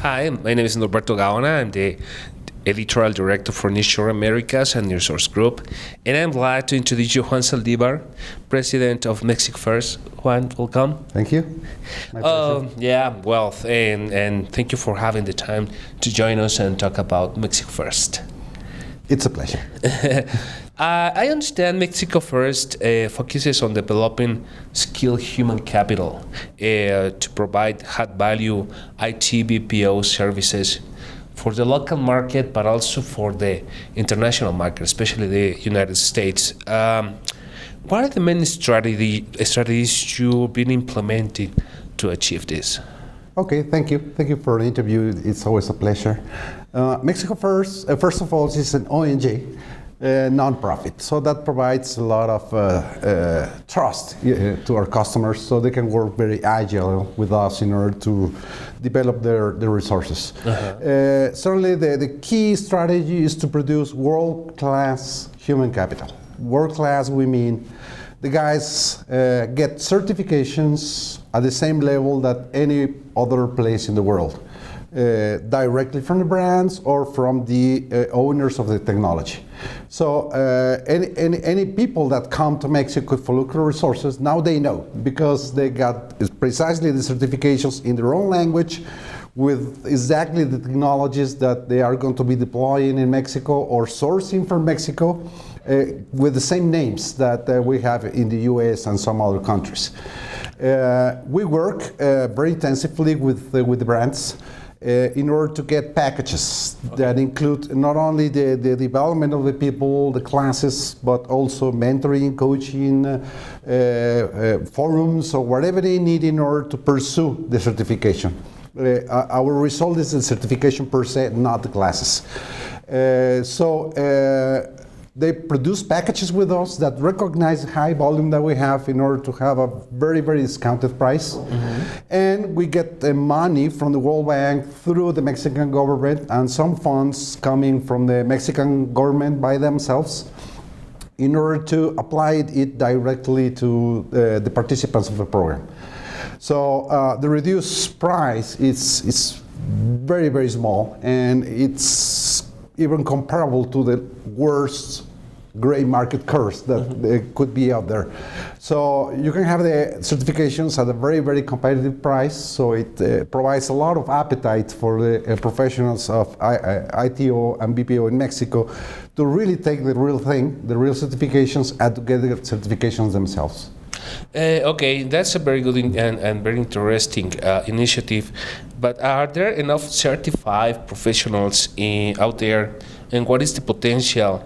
Hi, my name is Norberto Gaona. I'm the editorial director for Nearshore Americas and FutureSource Group, and I'm glad to introduce you Juan Saldivar, president of MexicoFirst. Juan, welcome. Thank you. My pleasure. And thank you for having the time to join us and talk about MexicoFirst. It's a pleasure. I understand MexicoFirst focuses on developing skilled human capital to provide high-value IT BPO services for the local market, but also for the international market, especially the United States. What are the main strategies you've been implementing to achieve this? Okay, thank you. Thank you for the interview. It's always a pleasure. MexicoFirst, first of all, is an ONG, non-profit. So that provides a lot of trust to our customers so they can work very agile with us in order to develop their resources. Certainly the key strategy is to produce world-class human capital. World-class, we mean the guys get certifications at the same level that any other place in the world, directly from the brands or from the owners of the technology. So any people that come to Mexico for local resources, now they know because they got precisely the certifications in their own language with exactly the technologies that they are going to be deploying in Mexico or sourcing from Mexico with the same names that we have in the US and some other countries. We work very intensively with the brands in order to get packages that include not only the development of the people, the classes, but also mentoring, coaching, forums, or whatever they need in order to pursue the certification. Our result is the certification per se, not the classes. They produce packages with us that recognize the high volume that we have in order to have a very, very discounted price. And we get the money from the World Bank through the Mexican government and some funds coming from the Mexican government by themselves in order to apply it directly to the participants of the program. So the reduced price is very, very small, and it's even comparable to the worst gray market curse that could be out there. So you can have the certifications at a very, very competitive price, so it provides a lot of appetite for the professionals of ITO and BPO in Mexico to really take the real thing, the real certifications, and to get the certifications themselves. Okay, that's a very good and very interesting initiative. But are there enough certified professionals out there? And what is the potential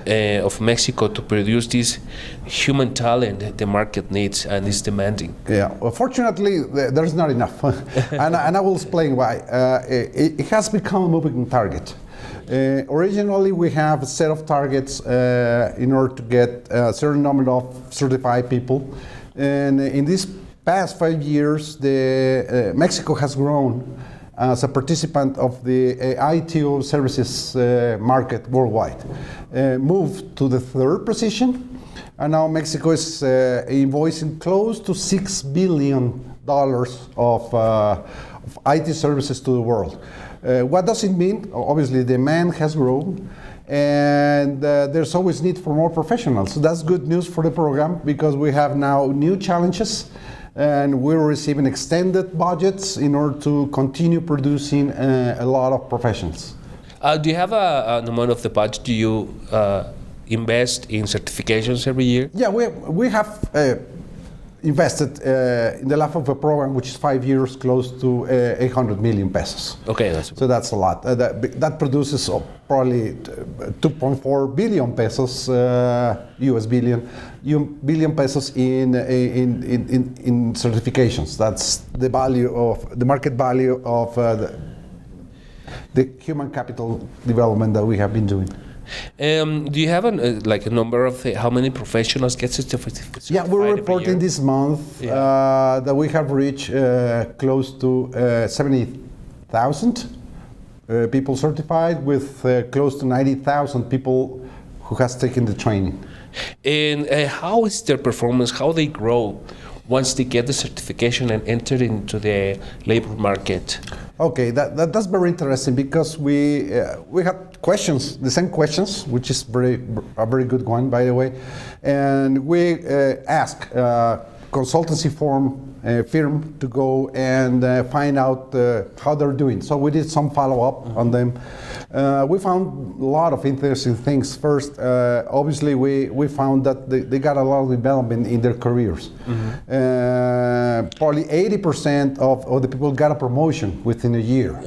of Mexico to produce this human talent the market needs and is demanding? Yeah, well, fortunately, there's not enough. and I will explain why. It has become a moving target. Originally, we have a set of targets in order to get a certain number of certified people. And in these past 5 years, Mexico has grown as a participant of the ITO services market worldwide. Moved to the 3rd position, and now Mexico is invoicing close to $6 billion of IT services to the world. What does it mean? Obviously, demand has grown, and there's always need for more professionals. So that's good news for the program because we have now new challenges, and we're receiving extended budgets in order to continue producing a lot of professionals. Do you have an amount of the budget you invest in certifications every year? Yeah, we have invested in the life of a program, which is 5 years, close to 800 million pesos. Okay, so that's a lot. That produces probably 2.4 billion pesos, US billion pesos in certifications. That's the value of the market value of the human capital development that we have been doing. Do you have a number of how many professionals get certified? Yeah, we're reporting this month that we have reached close to 70,000 people certified, with close to 90,000 people who has taken the training. And how is their performance? How they grow once they get the certification and enter into the labor market? Okay, that's very interesting because we had questions, the same questions, which is a very good one, by the way, and we asked consultancy firm to go and find out how they're doing. So we did some follow-up on them. We found a lot of interesting things. First, obviously, we found that they got a lot of development in their careers. Probably 80% of the people got a promotion within a year.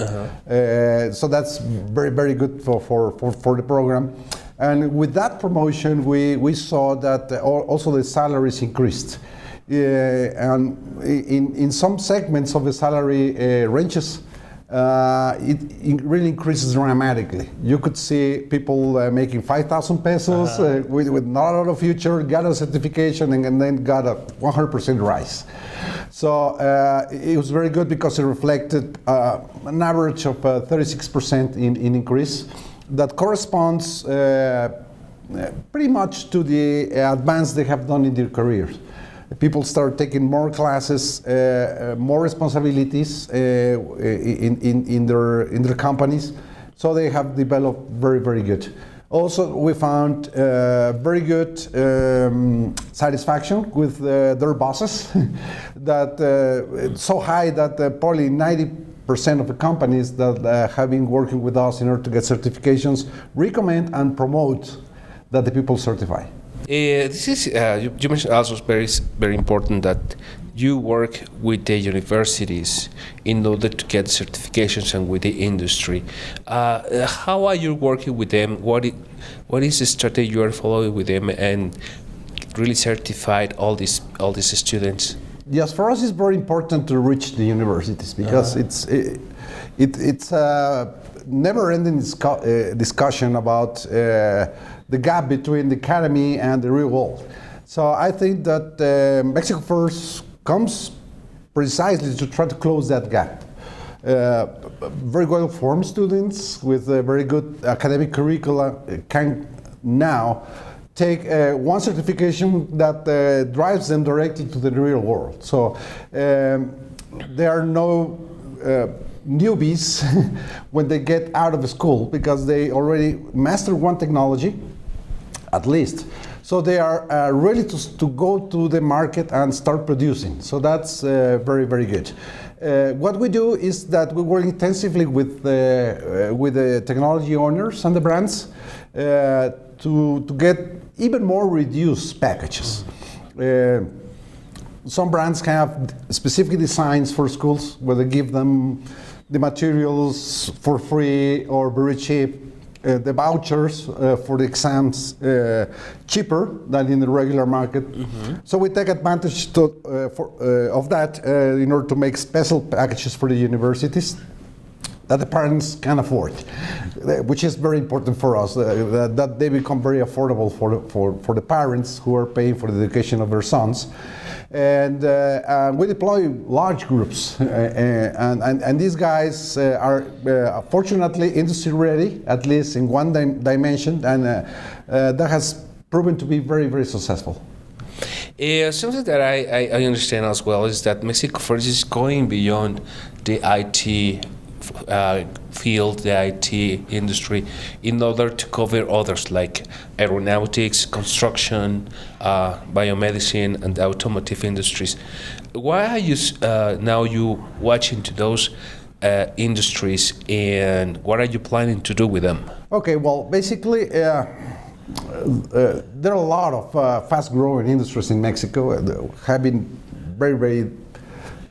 So that's very, very good for the program. And with that promotion, we saw that also the salaries increased. And in some segments of the salary ranges, it really increases dramatically. You could see people making 5,000 pesos with not a lot of future, got a certification, and then got a 100% rise. So it was very good because it reflected an average of 36% in increase. That corresponds pretty much to the advance they have done in their careers. People start taking more classes, more responsibilities in their companies, so they have developed very, very good. Also, we found very good satisfaction with their bosses, that it's so high that probably 90% of the companies that have been working with us in order to get certifications recommend and promote that the people certify. This is you mentioned also very very important that you work with the universities in order to get certifications and with the industry. How are you working with them? What is the strategy you are following with them and really certified all these students? Yes, for us it's very important to reach the universities because it's a never-ending discussion about the gap between the academy and the real world. So I think that Mexico First comes precisely to try to close that gap. Very well-formed students with a very good academic curricula can now take one certification that drives them directly to the real world. So there are no newbies when they get out of school because they already master one technology, at least. So they are ready to go to the market and start producing. So that's very, very good. What we do is that we work intensively with the technology owners and the brands to get even more reduced packages. Some brands have specific designs for schools where they give them the materials for free or very cheap. The vouchers for the exams cheaper than in the regular market. So we take advantage of that in order to make special packages for the universities that the parents can afford, which is very important for us, that they become very affordable for the parents who are paying for the education of their sons. And we deploy large groups, and these guys are fortunately industry ready, at least in one dimension, and that has proven to be very, very successful. Something that I understand as well is that Mexico First is going beyond the IT field, the IT industry, in order to cover others like aeronautics, construction, biomedicine, and the automotive industries. Why are you now watching to those industries, and what are you planning to do with them? Okay, well, basically, there are a lot of fast-growing industries in Mexico have been very, very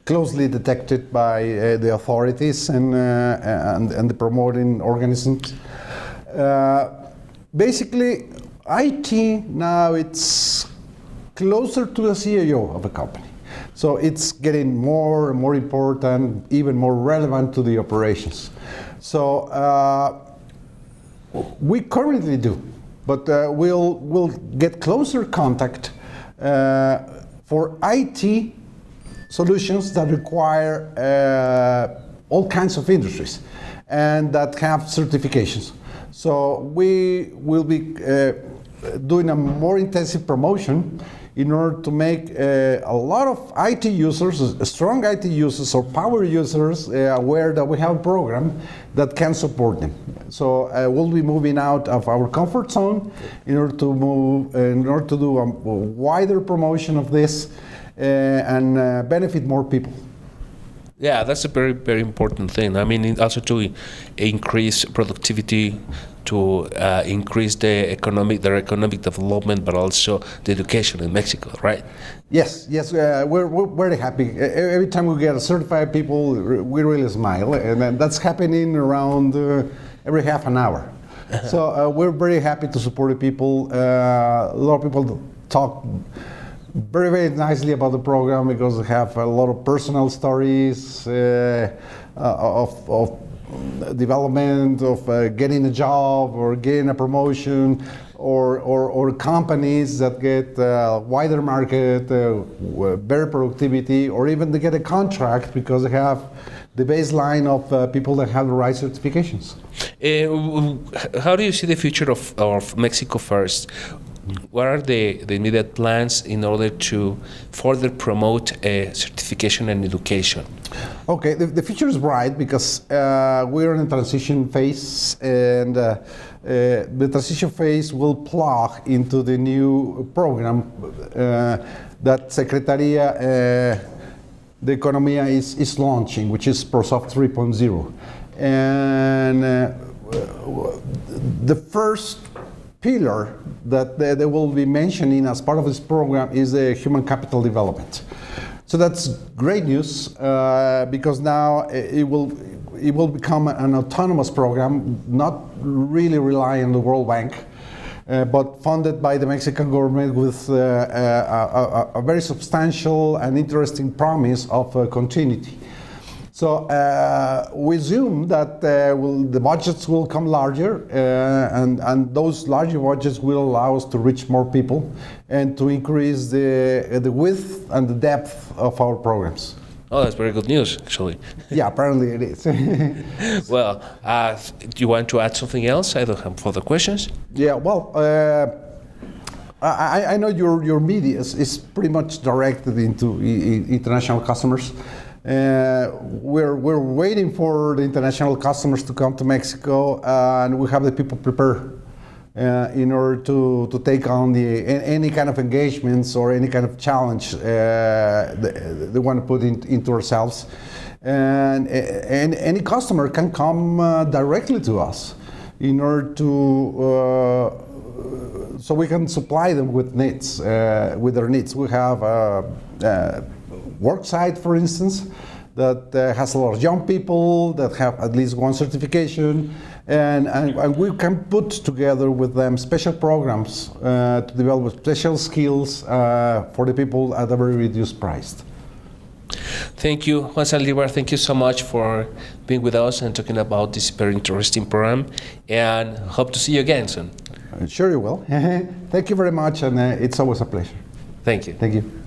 closely detected by the authorities and the promoting organisms. Basically, IT now it's closer to the CEO of a company. So it's getting more and more important, even more relevant to the operations. So we currently do, but we'll get closer contact for IT solutions that require all kinds of industries and that have certifications. So we will be doing a more intensive promotion in order to make a lot of IT users, strong IT users or power users, aware that we have a program that can support them. So we'll be moving out of our comfort zone in order to do a wider promotion of this and benefit more people. Yeah, that's a very, very important thing. I mean, also to increase productivity, to increase their economic development, but also the education in Mexico, right? Yes, we're very happy. Every time we get certified people, we really smile, and that's happening around every half an hour. So we're very happy to support the people. A lot of people talk very, very nicely about the program because they have a lot of personal stories of development, of getting a job or getting a promotion, or companies that get wider market, better productivity, or even they get a contract because they have the baseline of people that have the right certifications. How do you see the future of Mexico First? What are the immediate plans in order to further promote certification and education? Okay, the future is bright because we're in a transition phase, and the transition phase will plug into the new program that Secretaría de Economía is launching, which is ProSoft 3.0. And the first pillar that they will be mentioning as part of this program is the human capital development. So that's great news because now it will become an autonomous program, not really relying on the World Bank, but funded by the Mexican government with a very substantial and interesting promise of continuity. So we assume that the budgets will come larger, and those larger budgets will allow us to reach more people and to increase the width and the depth of our programs. Oh, that's very good news, actually. Yeah, apparently it is. Well, do you want to add something else? I don't have further questions. Yeah, well, I know your media is pretty much directed into international customers. We're waiting for the international customers to come to Mexico, and we have the people prepared in order to take on any kind of engagements or any kind of challenge they want to put into ourselves. And any customer can come directly to us in order to so we can supply them with needs, with their needs. We have work site, for instance, that has a lot of young people that have at least one certification, and we can put together with them special programs to develop special skills for the people at a very reduced price. Thank you, Juan Saldivar. Thank you so much for being with us and talking about this very interesting program, and hope to see you again soon. Sure you will. Thank you very much, and it's always a pleasure. Thank you. Thank you.